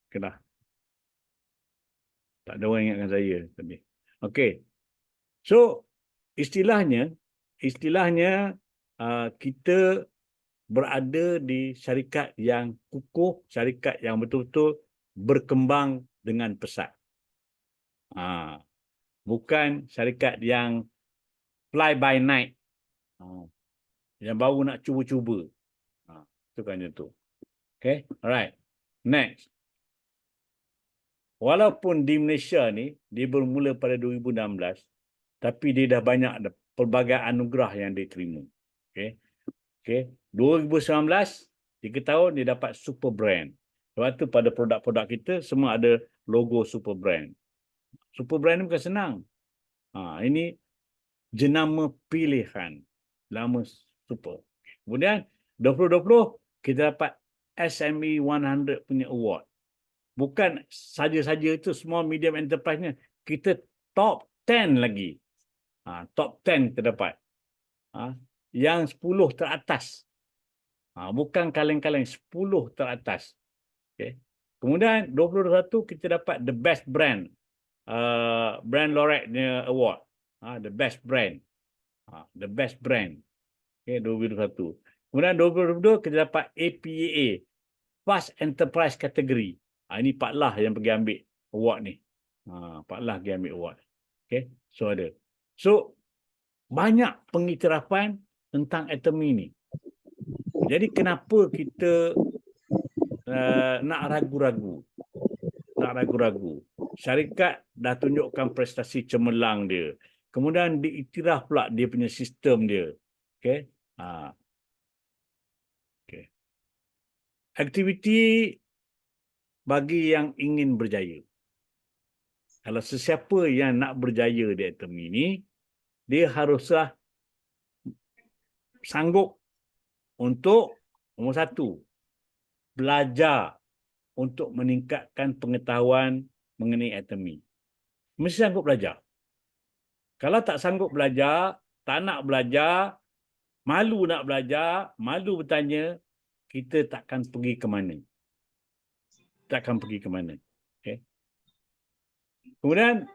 Kedah. Tak ada orang ingatkan saya tadi. Okey. So, istilahnya kita berada di syarikat yang kukuh, syarikat yang betul-betul berkembang dengan pesat. Bukan syarikat yang fly by night. Yang baru nak cuba-cuba. Itu kan itu. Okay, alright. Next. Walaupun di Malaysia ni, dia bermula pada 2016, tapi dia dah banyak pelbagai anugerah yang dia terima. Okay. 2019, 3 tahun dia dapat super brand. Sebab tu pada produk-produk kita semua ada logo super brand. Super brand ni bukan senang. Ini jenama pilihan. Lama super. Kemudian 2020 kita dapat SME 100 punya award. Bukan saja-saja itu small medium enterprise-nya. Kita top 10 lagi. Top 10 kita dapat. Yang 10 teratas. Bukan kaleng-kaleng, 10 teratas. Okay. Kemudian 2021 kita dapat the best brand. Brand Laureate award. The best brand. The best brand. Okay, 2021. Kemudian 2022 kita dapat APAA. Fast Enterprise Category. Ini Pak Lah yang pergi ambil award ni. Pak Lah pergi ambil award. Okay, so ada. So, banyak pengiktirafan tentang Atomy ni. Jadi kenapa kita nak ragu-ragu? Syarikat dah tunjukkan prestasi cemerlang dia. Kemudian diiktiraf pula dia punya sistem dia. Okay. Okay. Aktiviti bagi yang ingin berjaya. Kalau sesiapa yang nak berjaya di Atomy ni, dia haruslah sanggup untuk nombor satu, belajar untuk meningkatkan pengetahuan mengenai Atomy. Mesti sanggup belajar. Kalau tak sanggup belajar, tak nak belajar, malu nak belajar, malu bertanya, kita takkan pergi ke mana. Okay. Kemudian,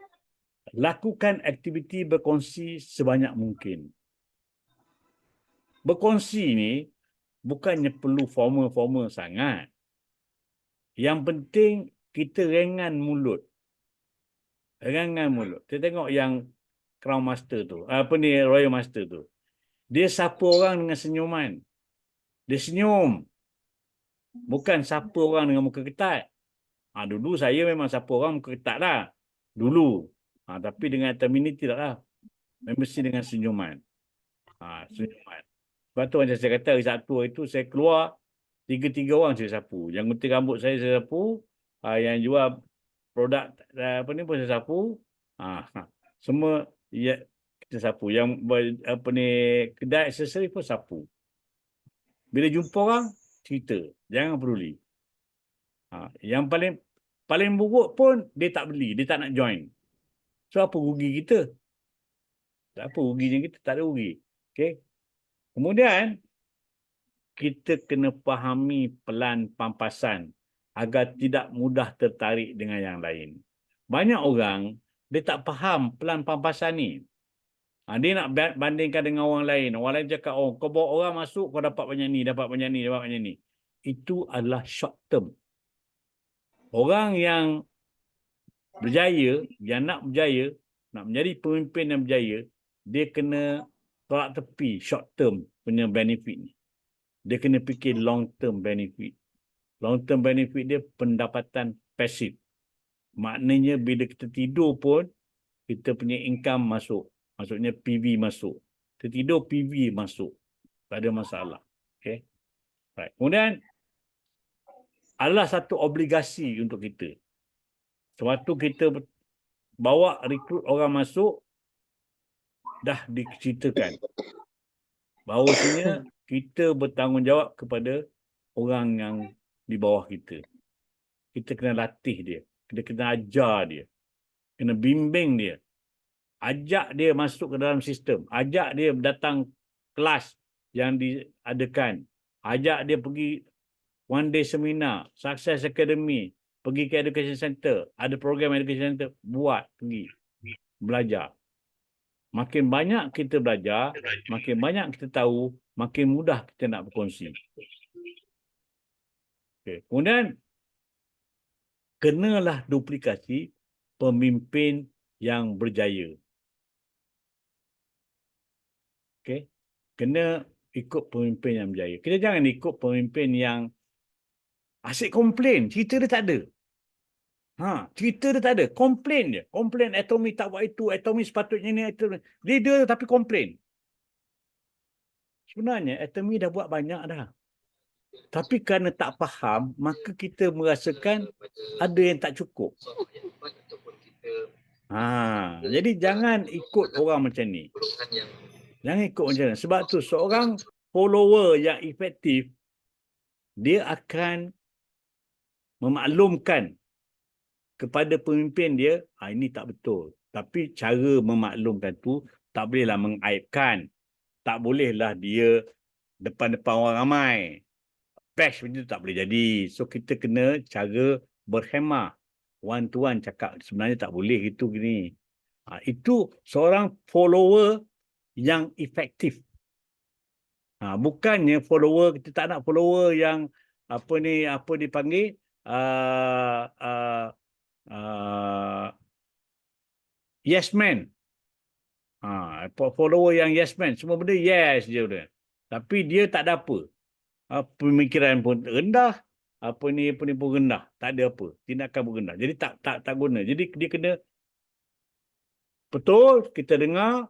lakukan aktiviti berkongsi sebanyak mungkin. Berkongsi ni bukannya perlu formal-formal sangat. Yang penting kita ringan mulut. Kita tengok yang Crown Master tu, Royal Master tu. Dia sapa orang dengan senyuman. Dia senyum. Bukan sapa orang dengan muka ketat. Dulu saya memang sapa orang muka ketat lah. Dulu. Tapi dengan Atomy ni tidaklah. Mesti dengan senyuman. Senyuman. Sebab tu macam saya kata, hari Sabtu itu saya keluar, 3 orang saya sapu. Yang gunting rambut saya sapu. Yang jual produk pun saya sapu. Semua kita sapu. Yang kedai aksesori pun sapu. Bila jumpa orang, cerita. Jangan peduli. Yang paling buruk pun dia tak beli, dia tak nak join. So apa rugi kita? Tak apa ruginya kita, tak ada rugi. Okay. Kemudian kita kena fahami pelan pampasan agar tidak mudah tertarik dengan yang lain. Banyak orang dia tak faham pelan pampasan ni. Dia nak bandingkan dengan orang lain. Orang lain cakap, kau bawa orang masuk, kau dapat banyak ni, dapat banyak ni. Itu adalah short term. Orang yang berjaya, yang nak berjaya, nak menjadi pemimpin yang berjaya, dia kena tolak tepi short term punya benefit ni. Dia kena fikir long term benefit. Long term benefit dia pendapatan pasif. Maknanya bila kita tidur pun, kita punya income masuk. Maksudnya PV masuk. Kita tidur PV masuk. Tak ada masalah. Okay. Right. Kemudian, adalah satu obligasi untuk kita. Sewaktu kita bawa rekrut orang masuk, dah diceritakan bahawasanya kita bertanggungjawab kepada orang yang di bawah kita. Kita kena latih dia. Kita kena ajar dia. Kena bimbing dia. Ajak dia masuk ke dalam sistem. Ajak dia datang kelas yang diadakan. Ajak dia pergi one day seminar, Success Academy. pergi ke education center, ada program education center, buat, pergi, belajar. Makin banyak kita belajar, makin banyak kita tahu, makin mudah kita nak berkongsi. Okay. Kemudian, kenalah duplikasi pemimpin yang berjaya. Okay. Kena ikut pemimpin yang berjaya. Kita jangan ikut pemimpin yang asyik komplain. Cerita dia tak ada. Cerita dia tak ada. Komplain je. Komplain Atomy tak buat itu. Atomy sepatutnya ni. Leader tapi komplain. Sebenarnya Atomy dah buat banyak dah. Tapi kerana tak faham, maka kita merasakan ada yang tak cukup. Jadi jangan ikut orang macam ni. Jangan ikut macam ni. Sebab tu seorang follower yang efektif, dia akan memaklumkan kepada pemimpin dia, ini tak betul. Tapi cara memaklumkan tu tak bolehlah mengaibkan. Tak bolehlah dia depan-depan orang ramai. Bash macam tu tak boleh jadi. So kita kena cara berhemah. One to one cakap sebenarnya tak boleh gitu gini. Itu seorang follower yang efektif. Bukannya follower, kita tak nak follower yang apa dipanggil yes man. Follower yang yes man, semua benda yes je udah. Tapi dia tak ada apa. Pemikiran pun rendah, apa ni pun rendah, tak ada apa. Tindakan pun rendah. Jadi tak guna. Jadi dia kena betul kita dengar,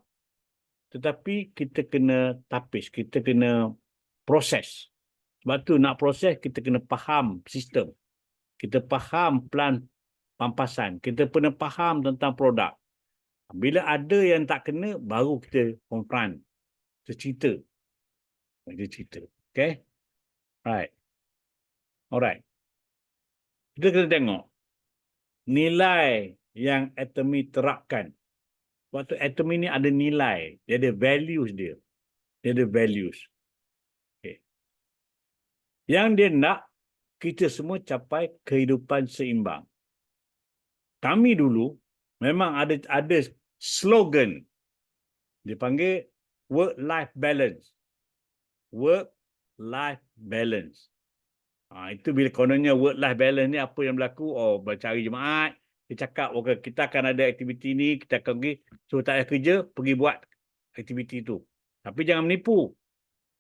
tetapi kita kena tapis, kita kena proses. Sebab tu nak proses kita kena faham sistem. Kita faham plan pampasan, kita kena faham tentang produk. Bila ada yang tak kena, baru kita confront. Kita cerita. Kita cerita. Okay? Right. Alright. Kita kena tengok nilai yang Atomy terapkan. Waktu Atomy ni ada nilai. Dia ada values dia. Dia ada values. Okay. Yang dia nak kita semua capai kehidupan seimbang. Kami dulu memang ada slogan. Dipanggil work-life balance. Work-life balance. Itu bila kononnya work-life balance ni apa yang berlaku? Bercari jemaat. Dia cakap, kita akan ada aktiviti ni, kita akan pergi. So tak ada kerja, pergi buat aktiviti tu. Tapi jangan menipu.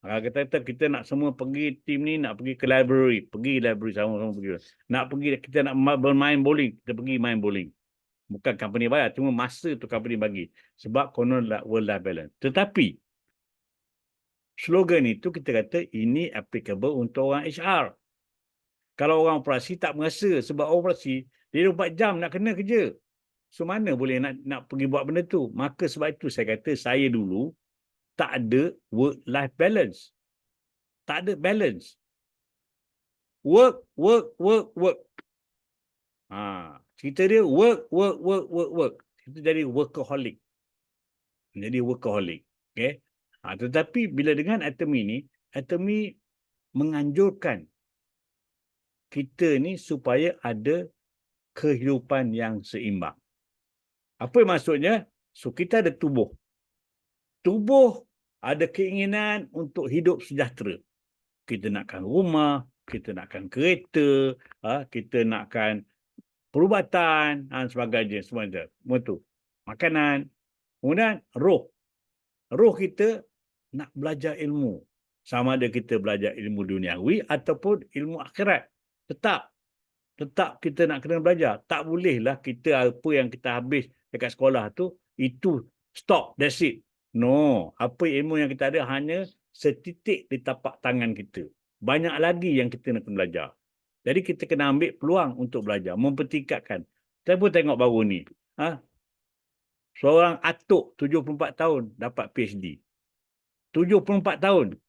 Kata kita nak semua pergi, tim ni nak pergi ke library. Pergi library sama-sama pergi. Nak pergi, kita nak bermain bowling. Kita pergi main bowling. Bukan company bayar, cuma masa tu company bagi. Sebab konon work-life balance. Tetapi, slogan itu kita kata ini applicable untuk orang HR. Kalau orang operasi tak merasa sebab orang operasi, dia 24 jam nak kena kerja. So mana boleh nak pergi buat benda tu? Maka sebab itu saya kata saya dulu tak ada work-life balance. Tak ada balance. Work. Cerita dia work. Kita jadi workaholic. Okay? Tetapi bila dengan Atomy ni, Atomy menganjurkan kita ni supaya ada kehidupan yang seimbang. Apa maksudnya? So kita ada tubuh. Tubuh ada keinginan untuk hidup sejahtera. Kita nakkan rumah, kita nakkan kereta, kita nakkan perubatan dan sebagainya. Semua itu. Makanan. Kemudian roh. Roh kita nak belajar ilmu. Sama ada kita belajar ilmu duniawi ataupun ilmu akhirat. Tetap kita nak kena belajar. Tak bolehlah kita apa yang kita habis dekat sekolah tu, itu stop, that's it. No, apa ilmu yang kita ada hanya setitik di tapak tangan kita. Banyak lagi yang kita nak belajar. Jadi kita kena ambil peluang untuk belajar, mempertingkatkan. Saya pun tengok baru ni. Seorang atuk 74 tahun dapat PhD. 74 tahun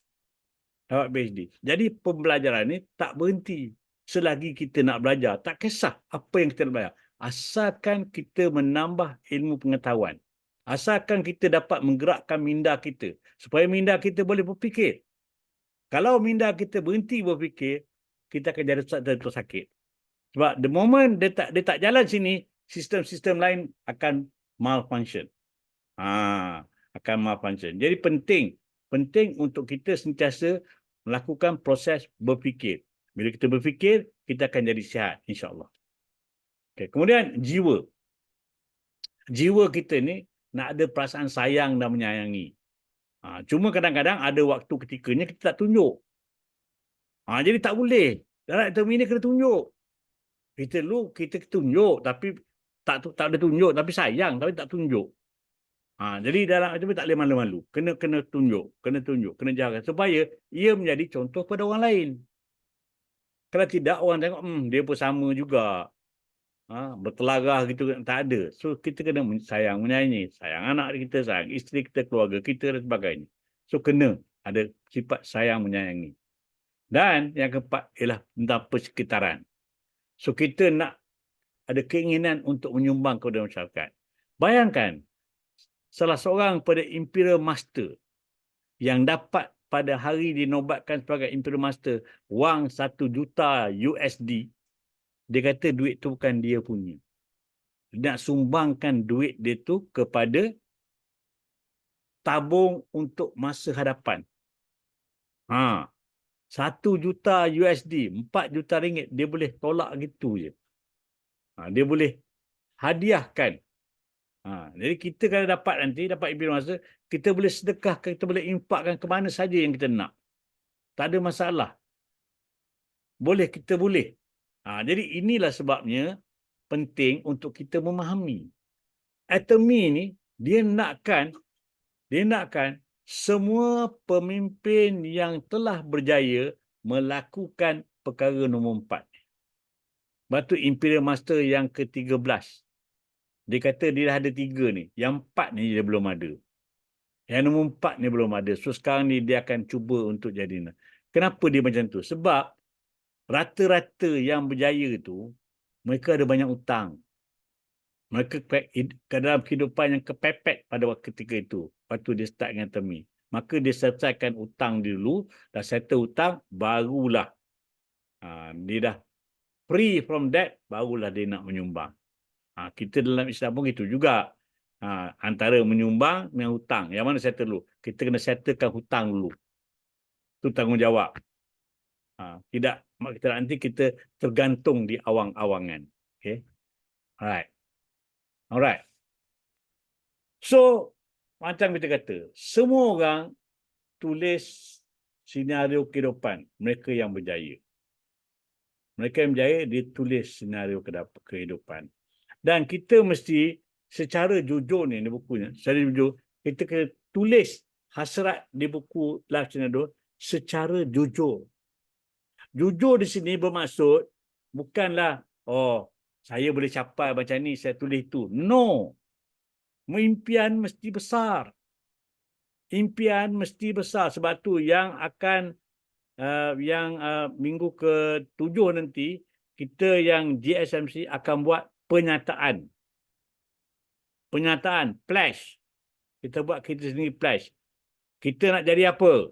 dapat PhD. Jadi pembelajaran ni tak berhenti. Selagi kita nak belajar, tak kisah apa yang kita nak belajar. Asalkan kita menambah ilmu pengetahuan. Asalkan kita dapat menggerakkan minda kita. Supaya minda kita boleh berfikir. Kalau minda kita berhenti berfikir, kita akan jadi sakit. Sebab the moment dia tak jalan sini, sistem-sistem lain akan malfunction. Akan malfunction. Jadi penting untuk kita sentiasa melakukan proses berfikir. Bila kita berfikir, kita akan jadi sihat, insya-Allah. Okay. Kemudian jiwa. Jiwa kita ni nak ada perasaan sayang dan menyayangi. Cuma kadang-kadang ada waktu ketikanya kita tak tunjuk. Jadi tak boleh. Dalam term ini kena tunjuk. Kita tunjuk tapi tak ada tunjuk, tapi sayang tapi tak tunjuk. Jadi dalam itu tak boleh malu-malu. Kena tunjuk, kena jaga supaya ia menjadi contoh pada orang lain. Kalau tidak orang tengok dia pun sama juga. Bertelarah gitu tak ada. So kita kena sayang, menyayangi, sayang anak kita, sayang isteri kita, keluarga kita dan sebagainya. So kena ada sifat sayang menyayangi. Dan yang keempat ialah tentang persekitaran. So kita nak ada keinginan untuk menyumbang kepada masyarakat. Bayangkan salah seorang pada Imperial Master yang dapat pada hari dinobatkan sebagai Imperial Master wang 1 juta USD. Dia kata duit tu bukan dia punya. Dia nak sumbangkan duit dia tu kepada tabung untuk masa hadapan. 1 juta USD, 4 juta ringgit, dia boleh tolak gitu je. Dia boleh hadiahkan. Jadi kita kalau dapat Imperial Master, kita boleh sedekahkan, kita boleh infakkan ke mana saja yang kita nak. Tak ada masalah. Kita boleh. Jadi inilah sebabnya penting untuk kita memahami. Atomy ni dia nakkan semua pemimpin yang telah berjaya melakukan perkara nombor 4. Batu Imperial Master yang ke-13. Dia kata dia dah ada 3 ni. Yang 4 ni dia belum ada. Yang nombor 4 ni belum ada. So sekarang ni dia akan cuba untuk jadi. Kenapa dia macam tu? Sebab rata-rata yang berjaya tu, mereka ada banyak hutang. Mereka dalam kehidupan yang kepepet pada ketika itu. Waktu dia start dengan Atomy. Maka dia selesaikan hutang dulu. Dah settle hutang, barulah. Dia dah free from that, barulah dia nak menyumbang. Kita dalam Islam pun itu juga. Antara menyumbang dengan hutang. Yang mana settle dulu? Kita kena settlekan hutang dulu. Itu tanggungjawab. Tidak, nanti kita tergantung di awang-awangan. Okay. Alright. So, macam kita kata, semua orang tulis senario kehidupan mereka yang berjaya. Mereka yang berjaya, dia tulis senario kehidupan. Dan kita mesti secara jujur ni bukunya, secara jujur, kita kena tulis hasrat di buku Life Scenario secara jujur. Jujur di sini bermaksud bukanlah, saya boleh capai macam ni, saya tulis itu. No. Impian mesti besar. Impian mesti besar. Sebab tu yang akan minggu ke-7 nanti, kita yang GSMC akan buat penyataan. Penyataan, flash. Kita buat kita sendiri flash. Kita nak jadi apa?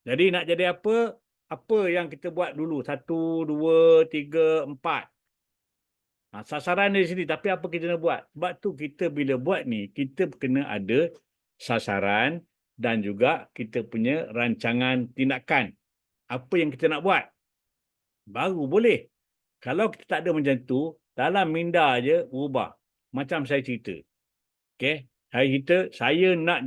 Jadi nak jadi apa? Apa yang kita buat dulu? 1, 2, 3, 4. Sasaran di sini, tapi apa kita nak buat? Sebab tu kita bila buat ni, kita kena ada sasaran dan juga kita punya rancangan tindakan. Apa yang kita nak buat? Baru boleh. Kalau kita tak ada macam tu, dalam minda je berubah. Macam saya cerita. Okay? Saya nak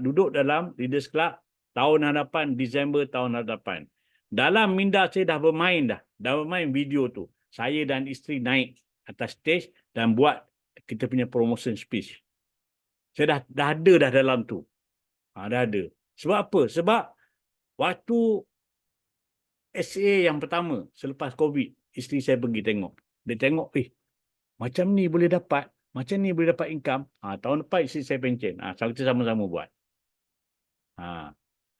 duduk dalam Leaders Club tahun hadapan, Disember tahun hadapan. Dalam minda saya dah bermain video tu. Saya dan isteri naik atas stage dan buat kita punya promotion speech. Saya dah ada dalam tu. Dah ada. Sebab apa? Sebab waktu SA yang pertama selepas COVID, isteri saya pergi tengok. Dia tengok, macam ni boleh dapat income. Tahun depan isteri saya pencen. Kita sama-sama buat.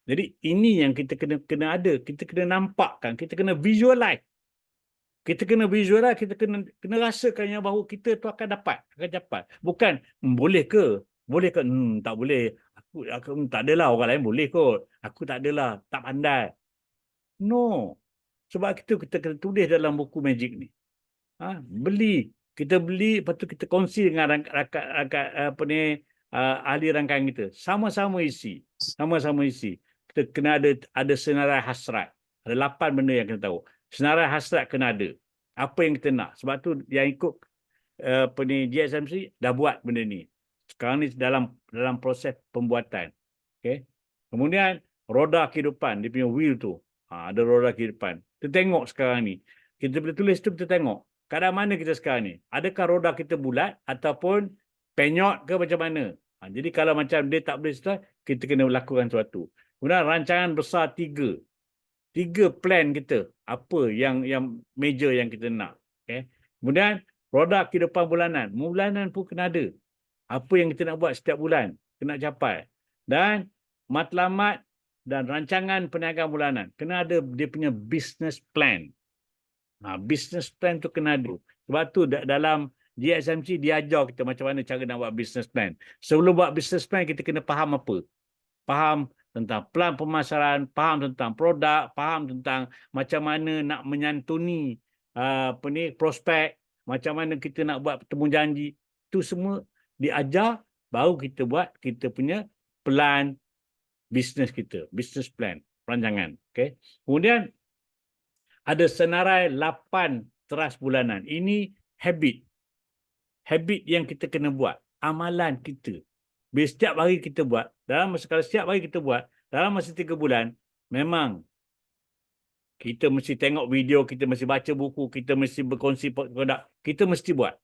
Jadi ini yang kita kena ada. Kita kena nampakkan. Kita kena visualize. Kita kena rasakan yang bahawa kita tu akan dapat. Bukan, boleh ke? Tak boleh. Aku tak adalah, orang lain boleh kot. Aku tak adalah, tak pandai. No. Sebab kita kena tulis dalam buku magic ni. Beli. Kita beli, lepas tu kita kongsi dengan ahli rangkaian kita. Sama-sama isi. Sama-sama isi. Kita kena ada senarai hasrat. Ada 8 benda yang kena tahu. Senarai hasrat kena ada. Apa yang kita nak. Sebab tu yang ikut GSMC dah buat benda ni. Sekarang ni dalam proses pembuatan. Okay. Kemudian roda kehidupan, dia punya wheel tu. Ada roda kehidupan. Kita tengok sekarang ni. Kita boleh tulis tu, kita tengok. Keadaan mana kita sekarang ni? Adakah roda kita bulat ataupun penyot ke macam mana? Jadi kalau macam dia tak boleh start, kita kena lakukan sesuatu. Kemudian rancangan besar 3. 3 plan kita. Apa yang major yang kita nak. Okay. Kemudian roda kehidupan bulanan. Bulanan pun kena ada. Apa yang kita nak buat setiap bulan. Kena capai. Dan matlamat dan rancangan perniagaan bulanan. Kena ada dia punya business plan. Business plan tu kena ada. Sebab tu dalam GSMC dia ajar kita macam mana cara nak buat business plan. Sebelum buat business plan, kita kena faham apa? Faham tentang plan pemasaran, faham tentang produk, faham tentang macam mana nak menyantuni prospek, macam mana kita nak buat temu janji. Itu semua diajar, baru kita buat kita punya plan bisnes kita, business plan, perancangan. Okay. Kemudian ada senarai 8 teras bulanan. Ini habit. Habit yang kita kena buat. Amalan kita. Bila setiap hari kita buat, kalau setiap hari kita buat, dalam masa 3 bulan, memang kita mesti tengok video, kita mesti baca buku, kita mesti berkongsi produk, kita mesti buat.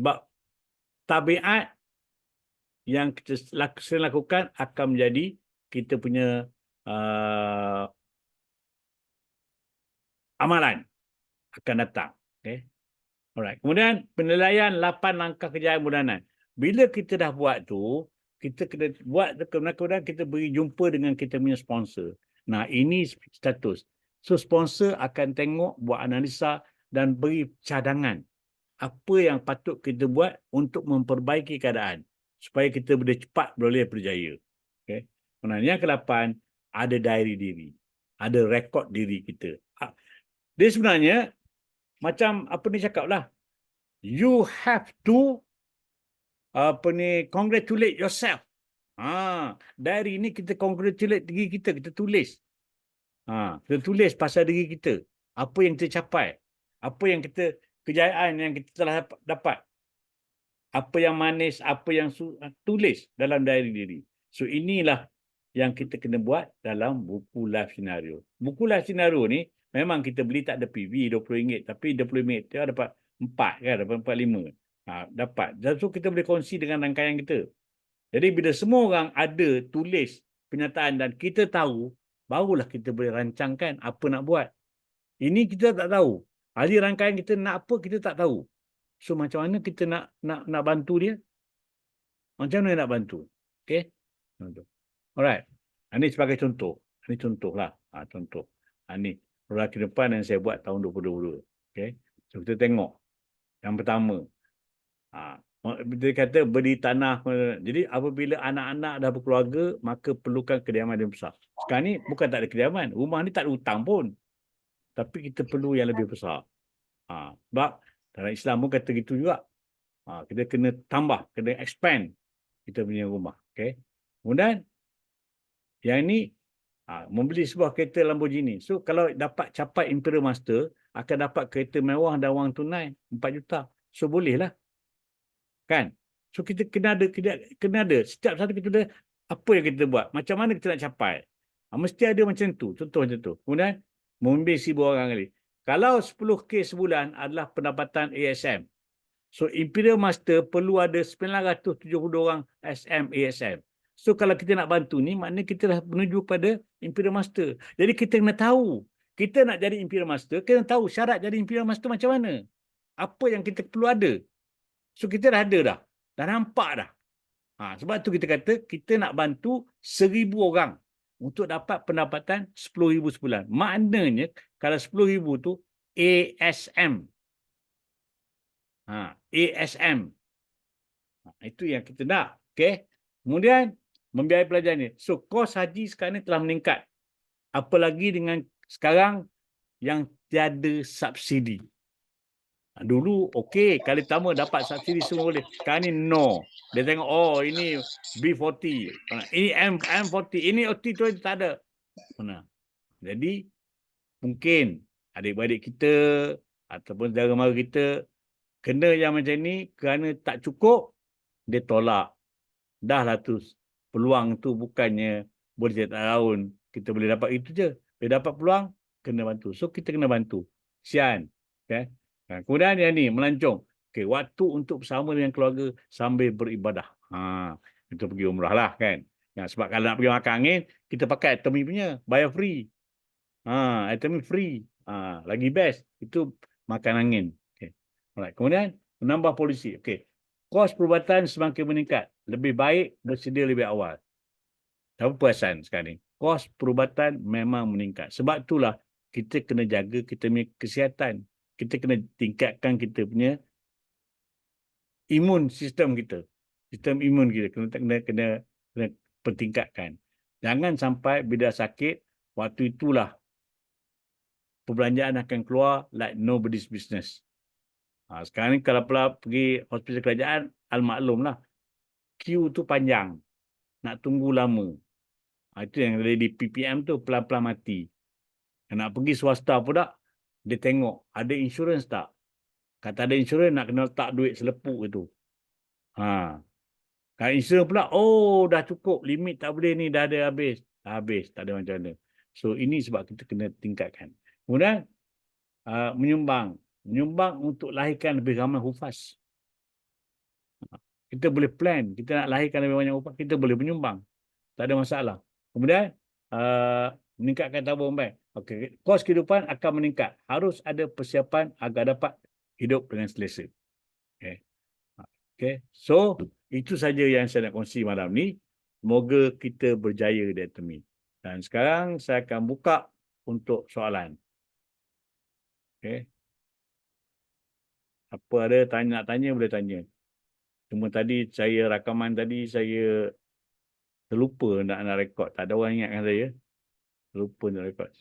Sebab tabiat yang kita lakukan akan menjadi kita punya amalan akan datang. Okay. Alright. Kemudian penilaian 8 langkah kejayaan bulanan. Bila kita dah buat tu, kita kena buat, kemudian kita beri jumpa dengan kita punya sponsor. Nah, ini status. So, sponsor akan tengok, buat analisa dan beri cadangan. Apa yang patut kita buat untuk memperbaiki keadaan. Supaya kita boleh cepat boleh berjaya. Okay. Kemudian yang ke-8, ada diary diri. Ada rekod diri kita. Dia sebenarnya, macam apa ni cakap lah. You have to congratulate yourself. Diary ni kita congratulate diri kita. Kita tulis. Kita tulis pasal diri kita. Apa yang kita capai. Apa yang kita, kejayaan yang kita telah dapat. Apa yang manis, apa yang tulis dalam diary diri. So inilah yang kita kena buat dalam buku live scenario. Buku live scenario ni memang kita beli tak ada PV RM20, tapi RM20 dia dapat 4 kan, dapat 45. Dapat. Dan so kita boleh kongsi dengan rangkaian kita. Jadi bila semua orang ada tulis penyataan dan kita tahu, barulah kita boleh rancangkan apa nak buat. Ini kita tak tahu. Ahli rangkaian kita nak apa, kita tak tahu. So macam mana kita nak bantu dia? Macam mana nak bantu? Okay? Alright. Ini sebagai contoh. Ini contohlah. Contoh. Ini roda kehidupan yang saya buat tahun 2022. Okay? So kita tengok. Yang pertama. Dia kata beri tanah. Jadi apabila anak-anak dah berkeluarga, maka perlukan kediaman yang besar. Sekarang ni bukan tak ada kediaman. Rumah ni tak ada hutang pun. Tapi kita perlu yang lebih besar. Sebab dalam Islam pun kata gitu juga. Kita kena tambah, kena expand kita punya rumah. Okay? Kemudian, yang ini, membeli sebuah kereta Lamborghini. So, kalau dapat capai Imperial Master, akan dapat kereta mewah dan wang tunai 4 juta. So, bolehlah. Kan? So, kita kena ada. Setiap satu kita ada apa yang kita buat. Macam mana kita nak capai. Mesti ada macam tu. Contoh macam tu. Kemudian, membimbing 1,000 orang kali. Kalau 10K sebulan adalah pendapatan ASM. So, Imperial Master perlu ada 972 orang SM, ASM. So, kalau kita nak bantu ni, maknanya kita dah menuju pada Imperial Master. Jadi, kita kena tahu. Kita nak jadi Imperial Master, kita tahu syarat jadi Imperial Master macam mana. Apa yang kita perlu ada. So, kita dah ada dah. Dah nampak dah. Sebab tu kita kata, kita nak bantu 1,000 orang untuk dapat pendapatan 10,000 sebulan. Maknanya, kalau 10,000 tu ASM. ASM. Itu yang kita nak. Okay. Kemudian, membiayai pelajaran ni. So, kos haji sekarang ni telah meningkat. Apalagi dengan sekarang yang tiada subsidi. Dulu okey, kali pertama dapat subsidi semua boleh. Sekarang ni no. Dia tengok, oh ini B40, ini M40, ini OT20 tak ada. Mana? Jadi mungkin adik-beradik kita ataupun saudara mara kita kena yang macam ni kerana tak cukup, dia tolak. Dah lah tu peluang tu bukannya boleh setiap tahun kita boleh dapat itu je. Dia dapat peluang, kena bantu. So kita kena bantu. Kesian. Okay? Kemudian yang ni melancong. Okay, waktu untuk bersama dengan keluarga sambil beribadah. Kita pergi umrah lah kan. Sebab kalau nak pergi makan angin, kita pakai Atomy punya. Bayar free. Atomy free. Lagi best. Itu makan angin. Okay. Alright. Kemudian menambah polisi. Okay. Kos perubatan semakin meningkat. Lebih baik bersedia lebih awal. Apa perasan sekarang ni? Kos perubatan memang meningkat. Sebab itulah kita kena jaga kita punya kesihatan. Kita kena tingkatkan kita punya imun sistem kita. Sistem imun kita kena pertingkatkan. Jangan sampai bila sakit, waktu itulah perbelanjaan akan keluar like nobody's business. Sekarang ni kalau pergi hospital kerajaan, al-maklum lah. Queue tu panjang. Nak tunggu lama. Itu yang ada di PPM tu pelan-pelan mati. Nak pergi swasta pula, dia tengok ada insurans tak. Kata ada insurans, nak kena letak duit selepuk itu. Kalau insurans pula, oh dah cukup, limit tak boleh ni, dah ada habis. Dah habis, tak ada macam mana. So ini sebab kita kena tingkatkan. Kemudian, menyumbang. Menyumbang untuk lahirkan lebih ramai hufaz. Kita boleh plan, kita nak lahirkan lebih banyak hufaz, kita boleh menyumbang. Tak ada masalah. Kemudian, meningkatkan tabung bank. Okey, kos kehidupan akan meningkat. Harus ada persiapan agar dapat hidup dengan selesa. Okey. Okey. So, itu saja yang saya nak kongsi malam ni. Semoga kita berjaya di Atomy. Dan sekarang saya akan buka untuk soalan. Okey. Apa ada nak tanya boleh tanya. Cuma tadi saya rakaman tadi saya terlupa nak rekod. Tak ada orang ingatkan saya. Terlupa nak rekod.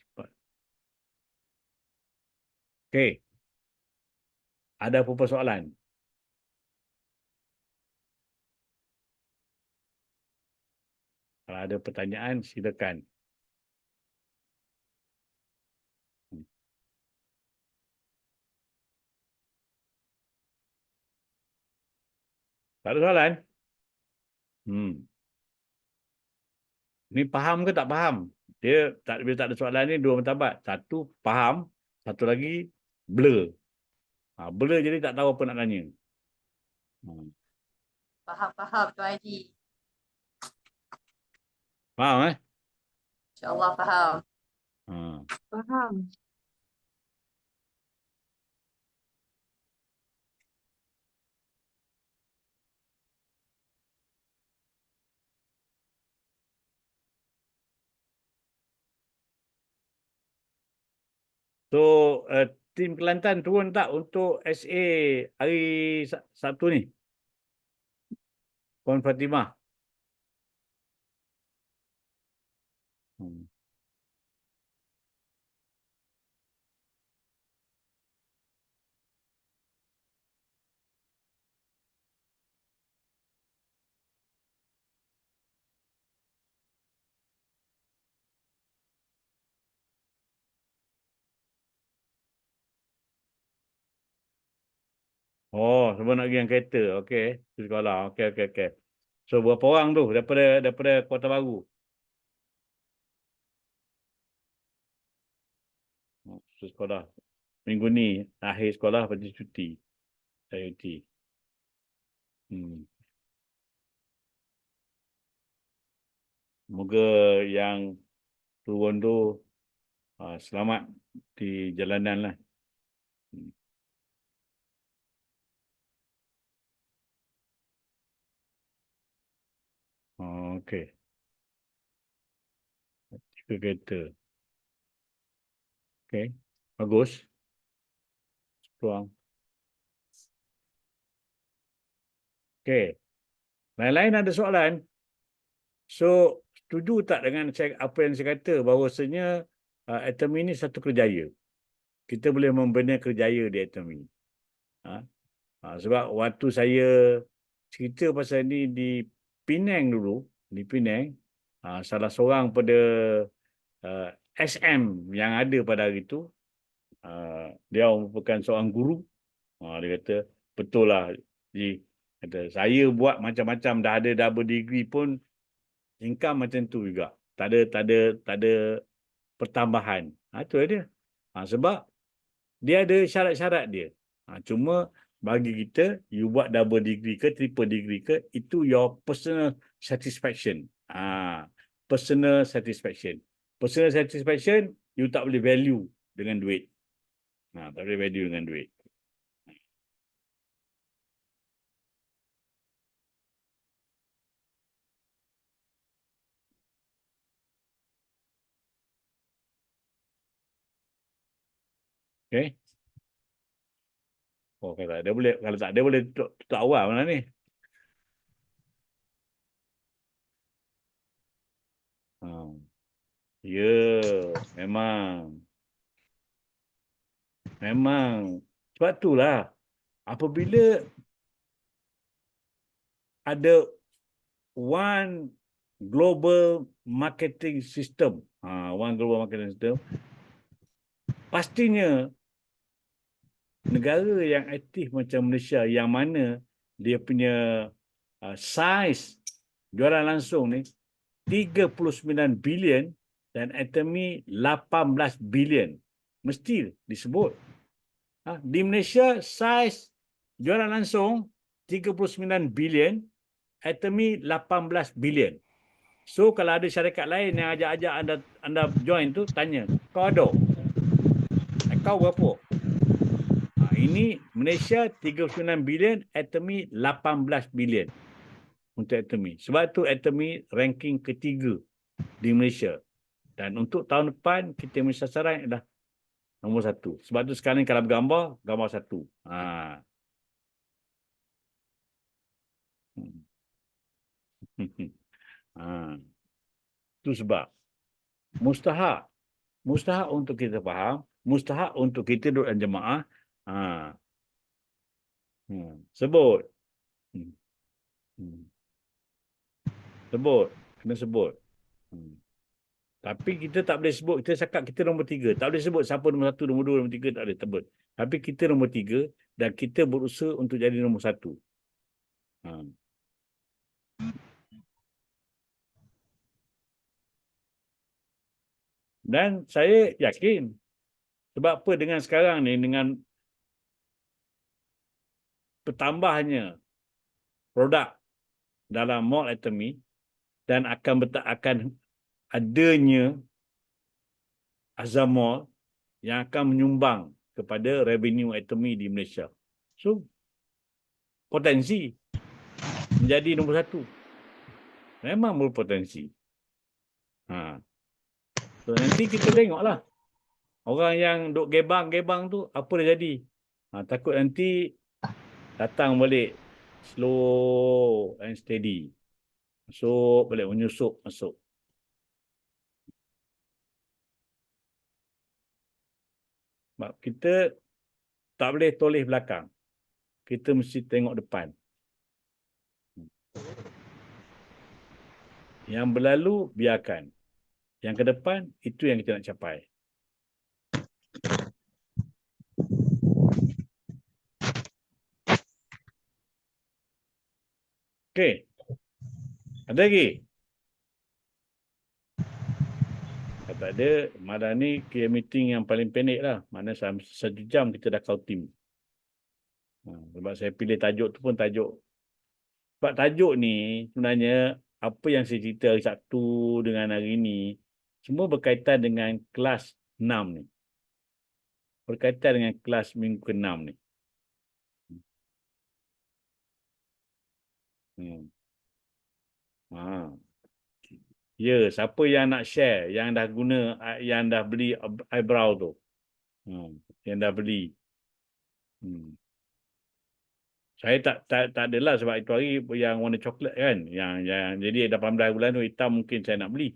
Okey. Ada apa-apa soalan? Kalau ada pertanyaan, silakan. Tak ada soalan? Ni faham ke tak faham? Dia bila tak ada soalan ni dua martabat. Satu faham, satu lagi blur. Blur jadi tak tahu apa nak tanya. Faham Tuan Haji. Faham InsyaAllah faham. Faham. So, tim Kelantan turun tak untuk SA hari Sabtu ni? Puan Fatimah. Oh, sebab nak pergi dengan kereta. Okey, tu sekolah. Okey. So, berapa orang tu daripada Kota Baru? So, sekolah. Minggu ni, akhir sekolah, lepas tu cuti. Saya cuti. Semoga yang turun tu selamat di jalanan lah. Okey. 3 kereta. Okey. Bagus. Tuang. Okey. Lain-lain ada soalan? So, setuju tak dengan apa yang saya kata bahawasanya Atomy ini satu kerjaya. Kita boleh membina kerjaya di Atomy. Ha? Sebab waktu saya cerita pasal ni di Penang dulu, di Penang, salah seorang pada SM yang ada pada hari itu, dia merupakan seorang guru. Dia kata, betul lah, Ji. Kata, saya buat macam-macam, dah ada double degree pun, income macam tu juga. Tak ada pertambahan. Itu dia. Sebab dia ada syarat-syarat dia. Cuma bagi kita, you buat double degree ke, triple degree ke, itu your personal satisfaction. Personal satisfaction. Personal satisfaction, you tak boleh value dengan duit. Tak boleh value dengan duit. Okay? Oh, kalau tak ada boleh, kalau tak ada boleh tutup awal mana ni. Ya, memang. Memang. Sebab itulah, apabila ada one global marketing system, pastinya negara yang aktif macam Malaysia, yang mana dia punya saiz jualan langsung ni 39 bilion dan ekonomi 18 bilion, mesti disebut. Di Malaysia saiz jualan langsung 39 bilion, ekonomi 18 bilion. So kalau ada syarikat lain yang ajak-ajak anda join tu, tanya, kau ada? Kau berapa? Ini Malaysia 39 bilion, ekonomi 18 bilion untuk ekonomi. Sebab tu ekonomi ranking ketiga di Malaysia. Dan untuk tahun depan, kita punya sasaran adalah nombor 1. Sebab tu sekarang kalau bergambar, gambar 1. Itu sebab mustahak untuk kita faham, mustahak untuk kita duduk dalam jemaah. Sebut. Sebut. Kena sebut. Tapi kita tak boleh sebut, kita cakap kita nombor 3. Tak boleh sebut siapa nombor 1, nombor 2, nombor 3, tak boleh sebut. Tapi kita nombor 3 dan kita berusaha untuk jadi nombor 1. Dan saya yakin, sebab apa, dengan sekarang ni, dengan bertambahnya produk dalam mall ekonomi dan akan adanya Azam Mall yang akan menyumbang kepada revenue ekonomi di Malaysia. So, potensi menjadi nombor 1. Memang berpotensi. So, nanti kita tengoklah. Orang yang duk gebang-gebang tu, apa dia jadi? Takut nanti datang balik slow and steady. Masuk balik, menyusup masuk. Sebab kita tak boleh toleh belakang. Kita mesti tengok depan. Yang berlalu, biarkan. Yang ke depan, itu yang kita nak capai. Okey. Ada lagi? Kalau tak ada, malam ni kira meeting yang paling pendek lah. Mana 1 jam kita dah kau tim. Sebab saya pilih tajuk tu pun tajuk. Sebab tajuk ni sebenarnya apa yang saya cerita hari Sabtu dengan hari ni semua berkaitan dengan kelas 6 ni. Berkaitan dengan kelas minggu ke-6 ni. Ya, siapa yang nak share, yang dah guna, yang dah beli eyebrow tu. Yang dah beli. Saya tak adalah sebab itu hari yang warna coklat kan. Yang jadi 18 bulan tu hitam mungkin saya nak beli.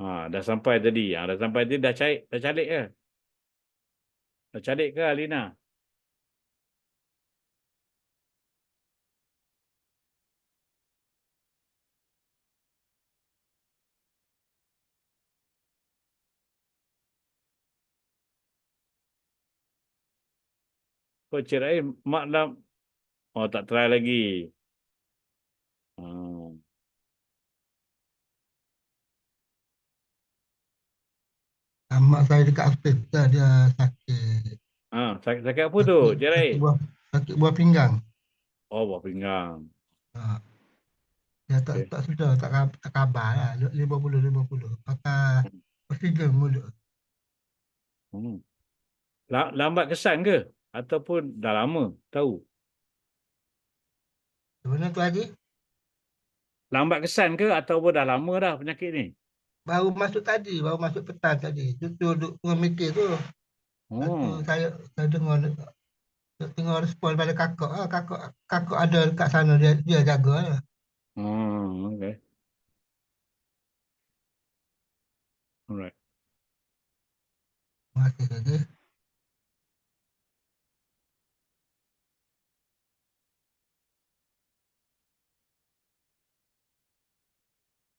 Dah sampai tadi. Dah sampai tadi dah calik ke? Dah calik ke Alina? Kau Cik Rahim, mak dah... Oh, tak try lagi. Hmm. Mak saya dekat hospital, dia sakit. Sakit apa tu, Cik Rahim? Sakit buah pinggang. Oh, buah pinggang. Ha. Dia Okey. tak sudah, tak khabar lah. 50. Pakai oksigen mulut. Hmm. Lambat kesan ke? Ataupun dah lama tahu? Sebenarnya tu Haji, Lambat kesan ke ataupun dah lama dah penyakit ni? baru masuk petang tadi. Tu duduk mikir tu. Lepas tu Oh. saya tengok respon pada kakak lah. Kakak ada dekat sana, dia jaga lah. Okay. Alright. Terima kasih Haji.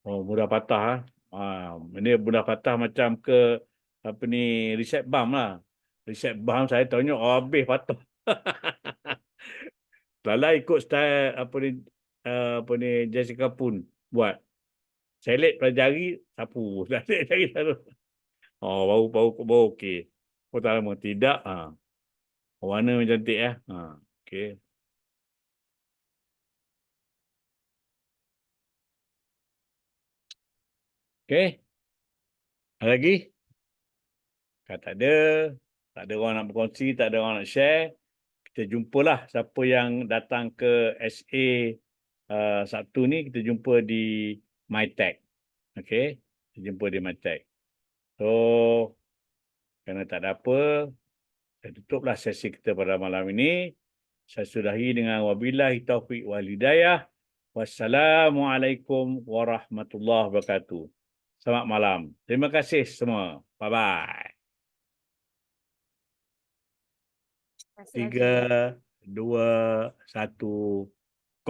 Oh, mudah patah ah. Ini mudah patah macam ke apa ni reset bump lah. Reset bump saya tahunya habis patah. Lala ikut style apa ni Jessica pun buat. Selet pada jari, sapu. Selet jari taruh. Oh, baru okey. Oh, tak lama. Tidak. Warna macam cantik ya. Okey. Okey. Ada lagi? Kalau tak ada. Tak ada orang nak berkongsi, tak ada orang nak share. Kita jumpalah siapa yang datang ke SA Sabtu ni, kita jumpa di MyTech. Okey. Kita jumpa di MyTech. So, kerana tak ada apa, saya tutuplah sesi kita pada malam ini. Saya sudahi dengan wabillahi taufiq wal hidayah. Wassalamualaikum warahmatullahi wabarakatuh. Selamat malam. Terima kasih semua. Bye-bye. Terima kasih, Haji. 3, 2, 1.